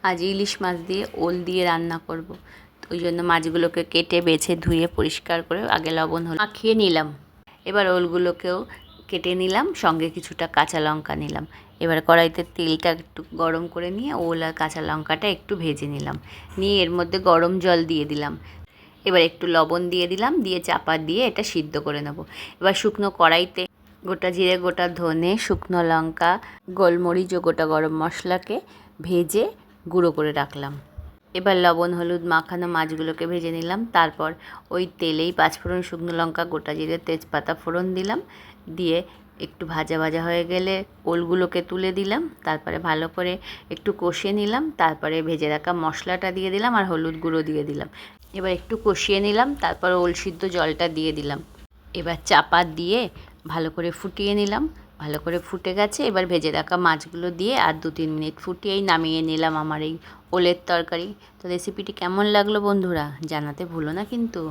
আজ ইলিশ মাছ দিয়ে ওল দিয়ে রান্না করব। তো ওই জন্য মাছগুলোকে কেটে বেছে ধুয়ে পরিষ্কার করে আগে লবণ হলুদ মাখিয়ে নিলাম। এবার ওলগুলোকেও কেটে নিলাম, সঙ্গে কিছুটা কাঁচা লঙ্কা নিলাম। এবার কড়াইতে তেলটা একটু গরম করে নিয়ে ওল আর কাঁচা লঙ্কাটা একটু ভেজে নিলাম, নিয়ে এর মধ্যে গরম জল দিয়ে দিলাম। এবার একটু লবণ দিয়ে দিলাম, দিয়ে চাপা দিয়ে এটা সিদ্ধ করে নেব। এবার শুকনো কড়াইতে গোটা জিরে, গোটা ধনে, শুকনো লঙ্কা, গোলমরিচ ও গোটা গরম মশলাকে ভেজে গুঁড়ো করে রাখলাম। এবার লবণ হলুদ মাখানো মাছগুলোকে ভেজে নিলাম। তারপর ওই তেলেই পাঁচফোড়ন, শুকনো লঙ্কা, গোটা জিরে, তেজপাতা ফোড়ন দিলাম। দিয়ে একটু ভাজা ভাজা হয়ে গেলে ওলগুলোকে তুলে দিলাম। তারপরে ভালো করে একটু কষিয়ে নিলাম। তারপরে ভেজে রাখা মশলাটা দিয়ে দিলাম আর হলুদ গুঁড়ো দিয়ে দিলাম। এবার একটু কষিয়ে নিলাম। তারপর ওল সিদ্ধ জলটা দিয়ে দিলাম। এবার চাপা দিয়ে ভালো করে ফুটিয়ে নিলাম। ভালো করে ফুটে গেছে। এবার ভেজে রাখা মাছগুলো দিয়ে আর 2-3 মিনিট ফুটিয়েই নামিয়ে নিলাম আমার এই ওলের তরকারি। তো রেসিপিটি কেমন লাগলো বন্ধুরা জানাতে ভুলো না কিন্তু।